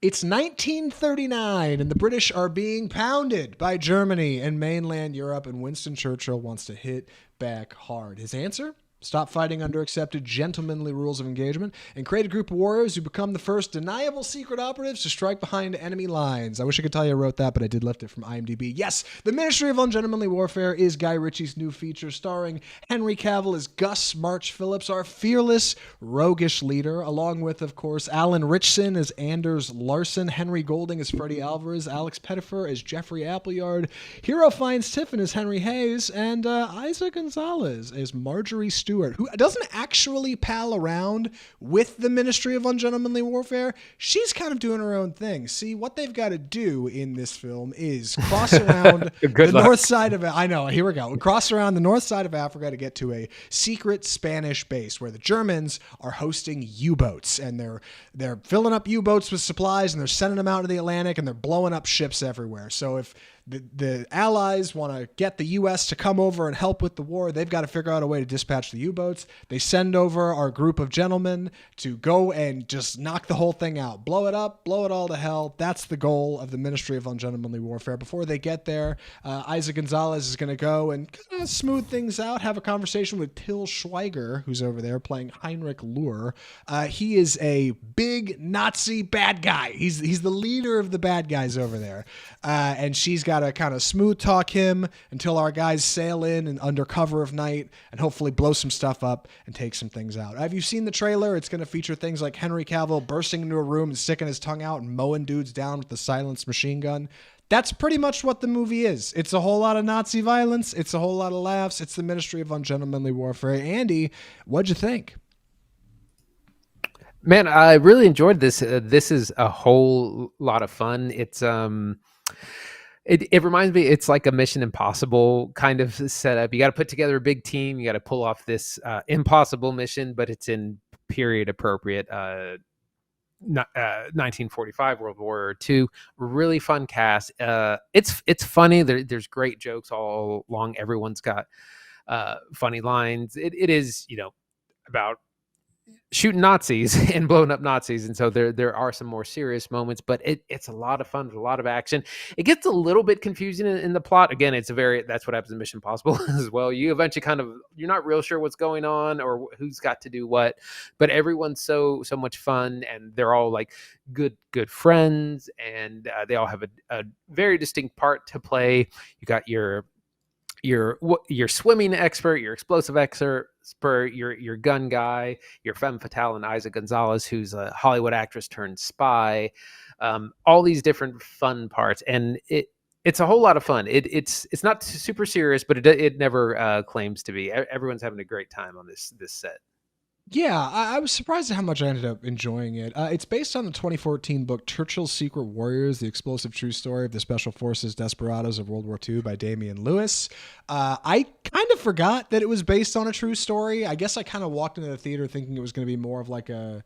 It's 1939, and the British are being pounded by Germany and mainland Europe, and Winston Churchill wants to hit back hard. His answer? Stop fighting under accepted gentlemanly rules of engagement and create a group of warriors who become the first deniable secret operatives to strike behind enemy lines. I wish I could tell you I wrote that, but I did lift it from IMDb. Yes, The Ministry of Ungentlemanly Warfare is Guy Ritchie's new feature starring Henry Cavill as Gus March Phillips, our fearless, roguish leader, along with, of course, Alan Ritchson as Anders Larson, Henry Golding as Freddie Alvarez, Alex Pettifer as Jeffrey Appleyard, Hero Finds Tiffin as Henry Hayes, and Isa Gonzalez as Marjorie Stewart, who doesn't actually pal around with the Ministry of Ungentlemanly Warfare. She's kind of doing her own thing. See, what they've got to do in this film is cross around the north side of I know, here we go. Cross around the north side of Africa to get to a secret Spanish base where the Germans are hosting U-boats, and they're filling up U-boats with supplies, and they're sending them out to the Atlantic, and they're blowing up ships everywhere. So if the Allies want to get the U.S. to come over and help with the war, they've got to figure out a way to dispatch the U-boats. They send over our group of gentlemen to go and just knock the whole thing out. Blow it up, blow it all to hell. That's the goal of the Ministry of Ungentlemanly Warfare. Before they get there, Isa Gonzalez is going to go and kind of smooth things out, have a conversation with Till Schweiger, who's over there playing Heinrich Luhr. He is a big Nazi bad guy. He's the leader of the bad guys over there. And she's got to kind of smooth talk him until our guys sail in and under cover of night and hopefully blow some stuff up and take some things out. Have you seen the trailer? It's going to feature things like Henry Cavill bursting into a room and sticking his tongue out and mowing dudes down with the silenced machine gun. That's pretty much what the movie is. It's a whole lot of Nazi violence. It's a whole lot of laughs. It's the Ministry of Ungentlemanly Warfare. Andy, what'd you think? Man, I really enjoyed this. This is a whole lot of fun. It reminds me, it's like a Mission Impossible kind of setup. You got to put together a big team. You got to pull off this impossible mission, but it's in period appropriate 1945 World War II. Really fun cast. It's funny. There's great jokes all along. Everyone's got funny lines. It is, about shooting Nazis and blowing up Nazis, and so there are some more serious moments, but it's a lot of fun. There's a lot of action. It gets a little bit confusing in the plot. Again, that's what happens in Mission Impossible as well. You eventually you're not real sure what's going on or who's got to do what, but everyone's so much fun, and they're all like good friends, and they all have a very distinct part to play. You got your swimming expert, your explosive expert, your gun guy, your femme fatale, and Isa Gonzalez, who's a Hollywood actress turned spy. All these different fun parts, and it's a whole lot of fun. It's not super serious, but it never claims to be. Everyone's having a great time on this set. Yeah, I was surprised at how much I ended up enjoying it. It's based on the 2014 book Churchill's Secret Warriors, the explosive true story of the Special Forces Desperados of World War II by Damian Lewis. I kind of forgot that it was based on a true story. I guess I kind of walked into the theater thinking it was going to be more of like a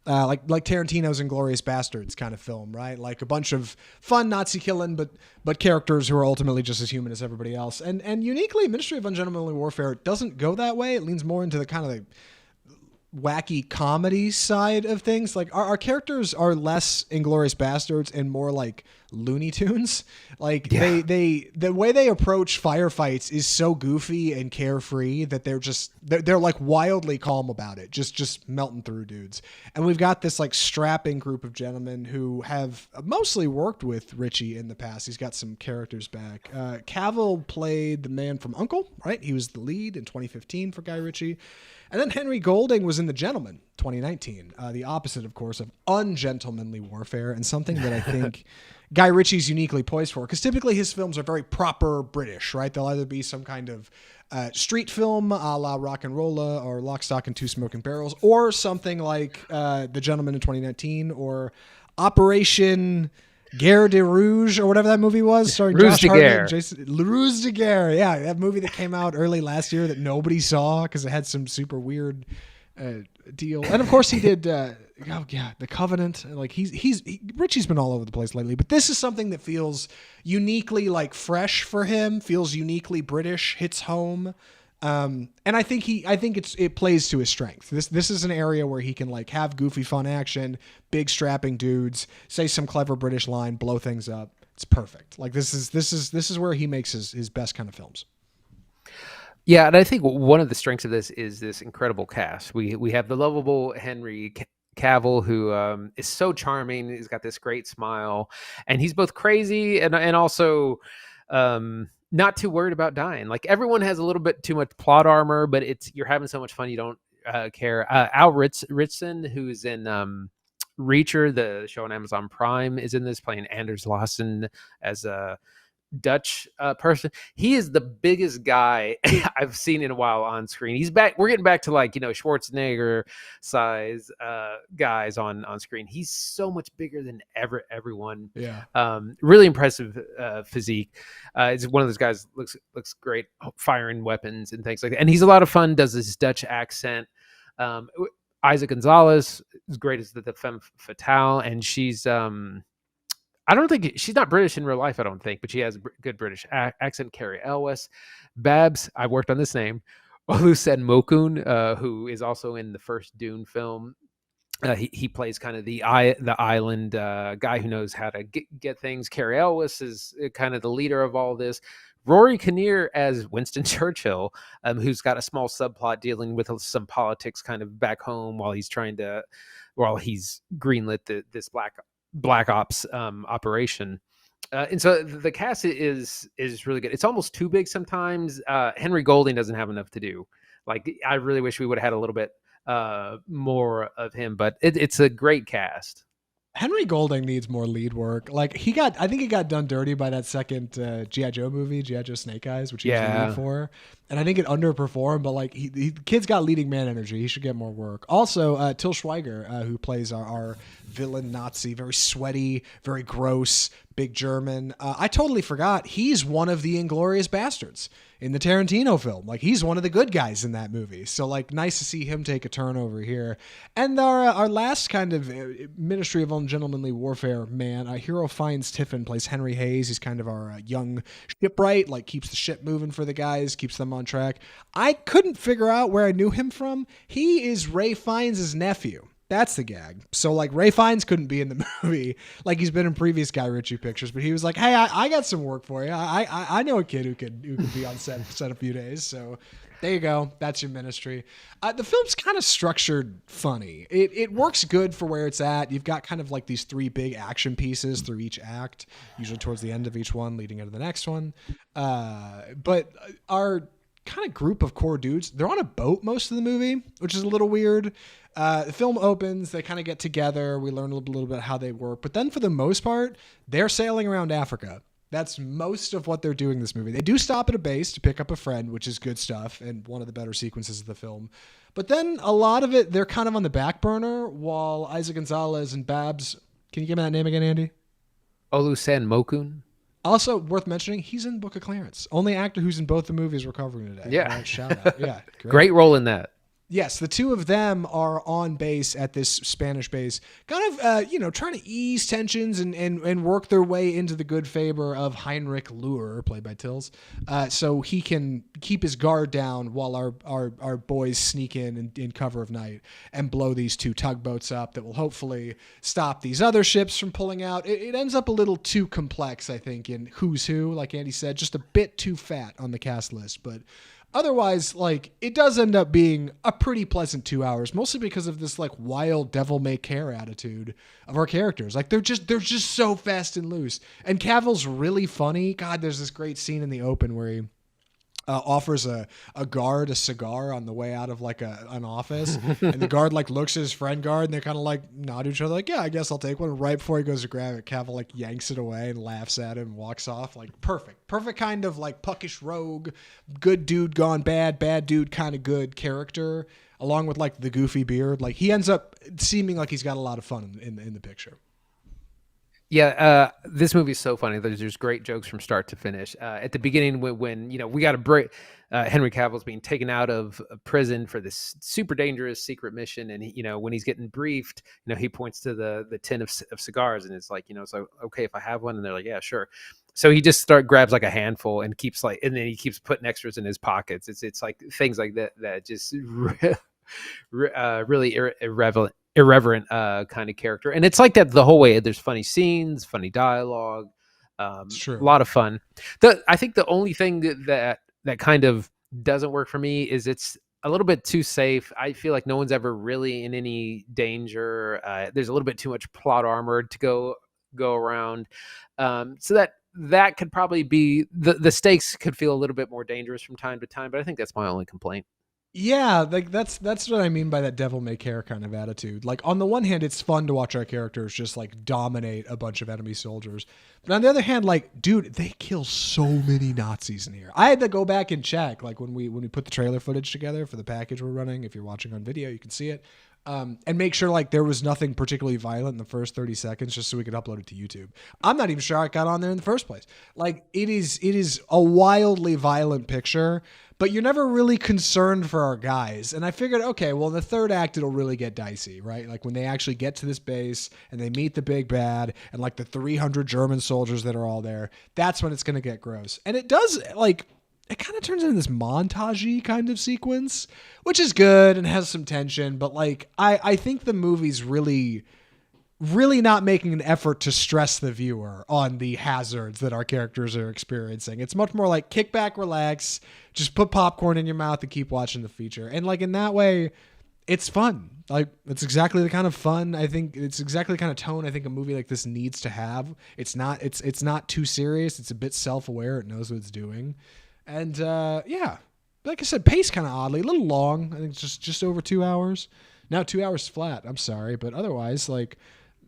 like Tarantino's Inglourious Bastards kind of film, right? Like a bunch of fun Nazi killing, but characters who are ultimately just as human as everybody else. And uniquely, Ministry of Ungentlemanly Warfare doesn't go that way. It leans more into the kind of the wacky comedy side of things. Like our characters are less Inglourious Bastards and more like Looney Tunes. Like yeah. they the way they approach firefights is so goofy and carefree that they're like wildly calm about it, just melting through dudes. And we've got this like strapping group of gentlemen who have mostly worked with Ritchie in the past. He's got some characters back. Cavill played the man from Uncle, right? He was the lead in 2015 for Guy Ritchie. And then Henry Golding was in The Gentleman, 2019. The opposite, of course, of ungentlemanly warfare, and something that I think Guy Ritchie's uniquely poised for, because typically his films are very proper British, right? They'll either be some kind of street film a la Rock and Rolla or Lock, Stock, and Two Smoking Barrels, or something like The Gentleman in 2019 or Operation Guerre de Rouge or whatever that movie was, starring Ruse Josh de Hartnett Guerre. and Jason Ruse de Guerre. Yeah, that movie that came out early last year that nobody saw because it had some super weird deal. And of course he did The Covenant. Like Ritchie's been all over the place lately, but this is something that feels uniquely like fresh for him, feels uniquely British, hits home. And I think it plays to his strength. This is an area where he can like have goofy fun action, big strapping dudes, say some clever British line, blow things up. It's perfect. Like this is where he makes his best kind of films. Yeah, and I think one of the strengths of this is this incredible cast. We have the lovable Henry Cavill, who is so charming. He's got this great smile, and he's both crazy and also not too worried about dying. Like everyone has a little bit too much plot armor, but you're having so much fun you don't care. Ritson, who's in Reacher, the show on Amazon Prime, is in this playing Anders Lawson as a Dutch person. He is the biggest guy I've seen in a while on screen. He's back. We're getting back to like, Schwarzenegger size guys on screen. He's so much bigger than everyone. Yeah. Really impressive physique. He's one of those guys looks great firing weapons and things like that. And he's a lot of fun. Does this Dutch accent. Isa Gonzalez is great as the femme fatale, and she's I don't think she's not British in real life, I don't think, but she has a good British accent. Carrie Elwes. Babs, I worked on this name. Olusen Mokun, who is also in the first Dune film. He plays kind of the island guy who knows how to get things. Carrie Elwes is kind of the leader of all this. Rory Kinnear as Winston Churchill, who's got a small subplot dealing with some politics kind of back home while he's greenlit this Black Ops operation. And so the cast is really good. It's almost too big sometimes. Henry Golding doesn't have enough to do. Like I really wish we would have had a little bit more of him, but it's a great cast. Henry Golding needs more lead work. Like I think he got done dirty by that second G.I. Joe movie, G.I. Joe Snake Eyes, which he was the lead for. And I think it underperformed, but like kid's got leading man energy. He should get more work. Also, Till Schweiger, who plays our villain Nazi, very sweaty, very gross, big German. I totally forgot. He's one of the Inglourious Bastards in the Tarantino film. Like he's one of the good guys in that movie. So like nice to see him take a turn over here. And our last kind of Ministry of Ungentlemanly Warfare man, Hero Fiennes Tiffin plays Henry Hayes. He's kind of our young shipwright, like keeps the ship moving for the guys, keeps them on track. I couldn't figure out where I knew him from. He is Ray Fiennes' nephew. That's the gag. So like Ray Fiennes couldn't be in the movie, like he's been in previous Guy Ritchie pictures, but he was like, "Hey, I got some work for you. I know a kid who could be on set a few days." So there you go. That's your Ministry. The film's kind of structured funny. It works good for where it's at. You've got kind of like these three big action pieces through each act, usually towards the end of each one, leading into the next one. But our kind of group of core dudes, they're on a boat most of the movie, which is a little weird. The film opens, they kind of get together, we learn a little bit how they work, but then for the most part, they're sailing around Africa. That's most of what they're doing in this movie. They do stop at a base to pick up a friend, which is good stuff, and one of the better sequences of the film. But then a lot of it, they're kind of on the back burner, while Isa Gonzalez and Babs, can you give me that name again, Andy? Olusen Mokun. Also worth mentioning, he's in Book of Clarence. Only actor who's in both the movies we're covering today. Yeah. Right, shout out. Yeah. Great role in that. Yes, the two of them are on base at this Spanish base, kind of, trying to ease tensions and work their way into the good favor of Heinrich Luhr, played by Tills, so he can keep his guard down while our boys sneak in cover of night and blow these two tugboats up that will hopefully stop these other ships from pulling out. It ends up a little too complex, I think, in who's who, like Andy said, just a bit too fat on the cast list, but otherwise, like, it does end up being a pretty pleasant 2 hours, mostly because of this, like, wild devil-may-care attitude of our characters. Like, they're just so fast and loose. And Cavill's really funny. God, there's this great scene in the open where he offers a guard a cigar on the way out of like an office, and the guard like looks at his friend guard, and they kind of like nod to each other like, yeah, I guess I'll take one. And right before he goes to grab it, Cavill like yanks it away and laughs at him and walks off. Like perfect kind of like puckish rogue, good dude gone bad, bad dude kind of good character, along with like the goofy beard. Like he ends up seeming like he's got a lot of fun in the picture. Yeah, this movie is so funny. There's great jokes from start to finish. At the beginning, when we got a break, Henry Cavill's being taken out of prison for this super dangerous secret mission, and when he's getting briefed, he points to the tin of cigars, and it's like, so okay if I have one, and they're like, yeah, sure. So he just grabs like a handful and keeps like, and then he keeps putting extras in his pockets. It's like things like that just really irreverent kind of character, and it's like that the whole way. There's funny scenes, funny dialogue, It's a true. lot of fun. I think the only thing that kind of doesn't work for me is it's a little bit too safe. I feel like no one's ever really in any danger. There's a little bit too much plot armor to go around, so that could probably be the stakes could feel a little bit more dangerous from time to time. But I think that's my only complaint. Yeah, like that's what I mean by that devil may care kind of attitude. Like on the one hand, it's fun to watch our characters just like dominate a bunch of enemy soldiers, but on the other hand, like dude, they kill so many Nazis in here. I had to go back and check, like when we put the trailer footage together for the package we're running. If you're watching on video, you can see it, and make sure like there was nothing particularly violent in the first 30 seconds, just so we could upload it to YouTube. I'm not even sure I got on there in the first place. Like it is a wildly violent picture, but you're never really concerned for our guys. And I figured, okay, well, in the third act, it'll really get dicey, right? Like when they actually get to this base and they meet the big bad and like the 300 German soldiers that are all there, that's when it's going to get gross. And it does, like, it kind of turns into this montage-y kind of sequence, which is good and has some tension. But like, I think the movie's really not making an effort to stress the viewer on the hazards that our characters are experiencing. It's much more like kick back, relax, just put popcorn in your mouth and keep watching the feature. And like in that way, it's fun. Like it's exactly the kind of fun I think it's exactly the kind of tone I think a movie like this needs to have. It's not too serious. It's a bit self-aware. It knows what it's doing. And yeah, like I said, paced kind of oddly, a little long. I think it's just over 2 hours. Now 2 hours flat. I'm sorry, but otherwise like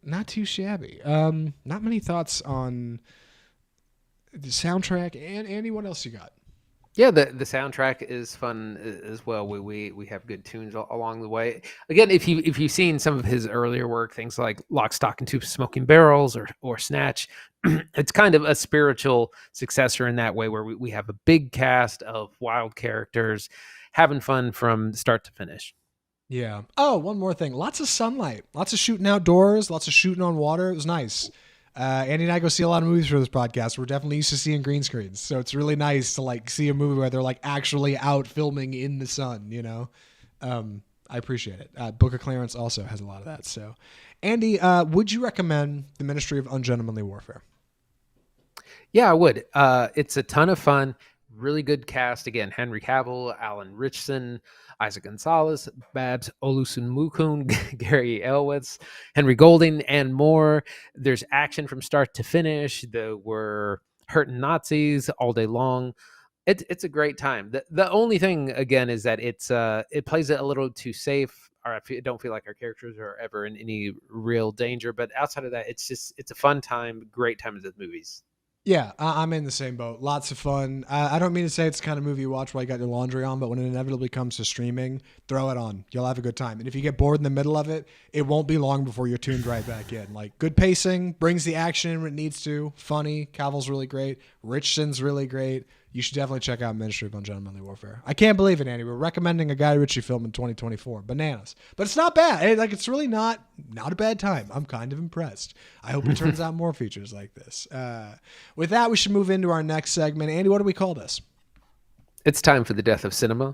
not too shabby. Not many thoughts on the soundtrack. And Andy, what else you got? Yeah, the soundtrack is fun as well. We have good tunes along the way. Again, if you've seen some of his earlier work, things like Lock, Stock, and Two Smoking Barrels or Snatch, it's kind of a spiritual successor in that way, where we have a big cast of wild characters having fun from start to finish. Yeah. Oh, one more thing. Lots of sunlight. Lots of shooting outdoors. Lots of shooting on water. It was nice. Andy and I go see a lot of movies for this podcast. We're definitely used to seeing green screens, so it's really nice to like see a movie where they're like actually out filming in the sun. You know, I appreciate it. Book of Clarence also has a lot of that. So, Andy, would you recommend the Ministry of Ungentlemanly Warfare? Yeah, I would. It's a ton of fun. Really good cast. Again, Henry Cavill, Alan Richson, Isaac Gonzalez, Babs Olusunmukun, Gary Elwitz, Henry Golding, and more. There's action from start to finish. We're hurting Nazis all day long. It's a great time. The only thing again is that it plays it a little too safe. Or I don't feel like our characters are ever in any real danger. But outside of that, it's a fun time, great time at the movies. Yeah, I'm in the same boat. Lots of fun. I don't mean to say it's the kind of movie you watch while you got your laundry on, but when it inevitably comes to streaming, throw it on. You'll have a good time. And if you get bored in the middle of it, it won't be long before you're tuned right back in. Like good pacing, brings the action in when it needs to. Funny. Cavill's really great. Richson's really great. You should definitely check out Ministry of Ungentlemanly Warfare. I can't believe it, Andy. We're recommending a Guy Ritchie film in 2024. Bananas. But it's not bad. It's really not a bad time. I'm kind of impressed. I hope he turns out more features like this. With that, we should move into our next segment. Andy, what do we call this? It's time for the death of cinema.